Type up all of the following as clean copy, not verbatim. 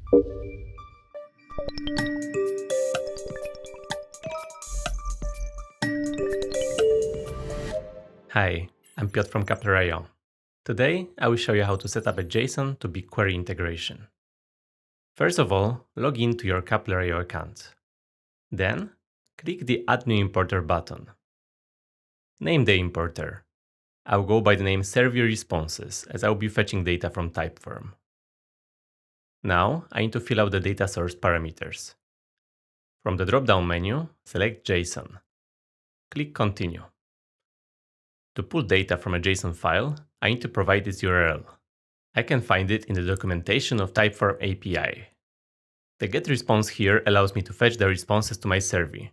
Hi, I'm Piotr from Kepler.io. Today, I will show you how to set up a Json to BigQuery integration. First of all, log in to your Kepler.io account. Then, click the Add New Importer button. Name the importer. I'll go by the name Serve Your Responses, as I'll be fetching data from Typeform. Now, I need to fill out the data source parameters. From the drop-down menu, select JSON. Click Continue. To pull data from a JSON file, I need to provide its URL. I can find it in the documentation of Typeform API. The getResponse here allows me to fetch the responses to my survey.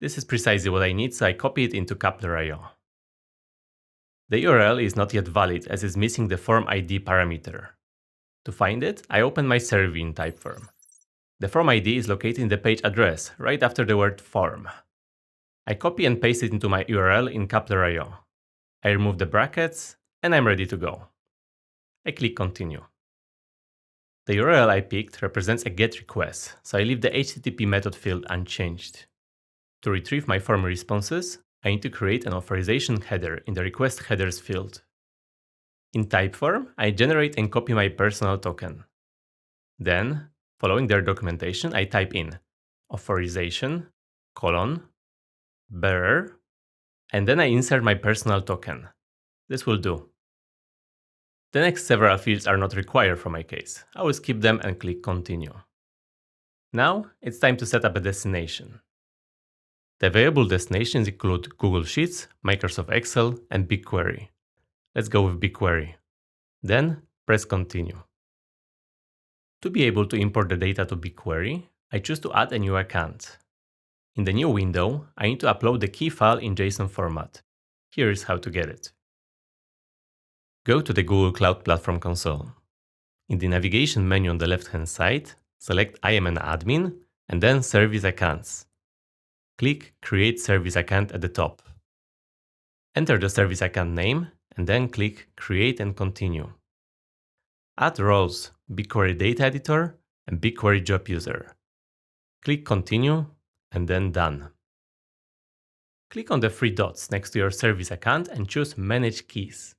This is precisely what I need, so I copy it into Kepler.io. The URL is not yet valid as it's missing the form ID parameter. To find it, I open my survey in Typeform. The form ID is located in the page address, right after the word form. I copy and paste it into my URL in Kepler.io. I remove the brackets, and I'm ready to go. I click Continue. The URL I picked represents a GET request, so I leave the HTTP method field unchanged. To retrieve my form responses, I need to create an authorization header in the request headers field. In Typeform, I generate and copy my personal token. Then, following their documentation, I type in authorization, bearer, and then I insert my personal token. This will do. The next several fields are not required for my case. I will skip them and click Continue. Now, it's time to set up a destination. The available destinations include Google Sheets, Microsoft Excel, and BigQuery. Let's go with BigQuery. Then, press Continue. To be able to import the data to BigQuery, I choose to add a new account. In the new window, I need to upload the key file in JSON format. Here is how to get it. Go to the Google Cloud Platform console. In the navigation menu on the left-hand side, select I am an admin, and then Service Accounts. Click Create Service Account at the top. Enter the service account name, and then click Create and Continue. Add roles BigQuery Data Editor and BigQuery Job User. Click Continue, and then Done. Click on the three dots next to your service account and choose Manage Keys.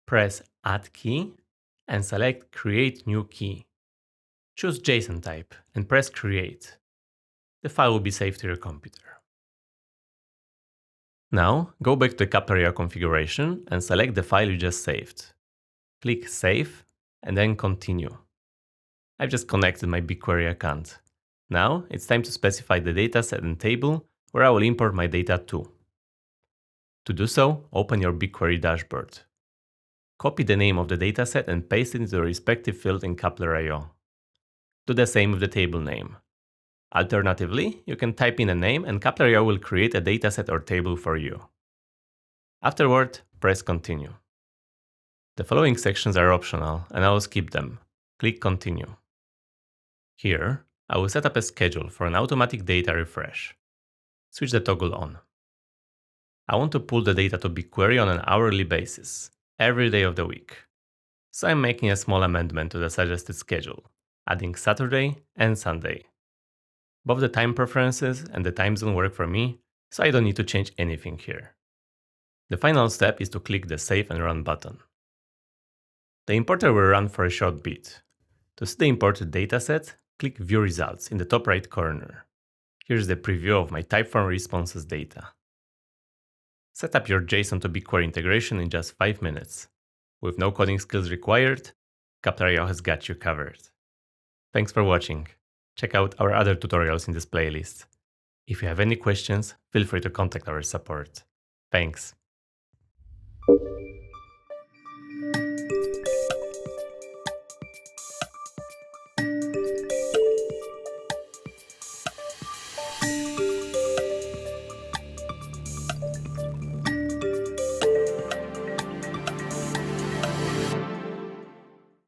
Press Add Key and select Create New Key. Choose JSON type and press Create. The file will be saved to your computer. Now, go back to the Kepler.io configuration and select the file you just saved. Click Save and then Continue. I've just connected my BigQuery account. Now, it's time to specify the dataset and table where I will import my data to. To do so, open your BigQuery dashboard. Copy the name of the dataset and paste it into the respective field in Kepler.io. Do the same with the table name. Alternatively, you can type in a name and Kepler.io will create a dataset or table for you. Afterward, press Continue. The following sections are optional and I will skip them. Click Continue. Here, I will set up a schedule for an automatic data refresh. Switch the toggle on. I want to pull the data to BigQuery on an hourly basis, every day of the week. So I'm making a small amendment to the suggested schedule, adding Saturday and Sunday. Both the time preferences and the time zone work for me, so I don't need to change anything here. The final step is to click the Save and Run button. The importer will run for a short bit. To see the imported dataset, click View Results in the top right corner. Here's the preview of my Typeform responses data. Set up your JSON to BigQuery integration in just 5 minutes. With no coding skills required, Kepler.io has got you covered. Thanks for watching. Check out our other tutorials in this playlist. If you have any questions, feel free to contact our support. Thanks.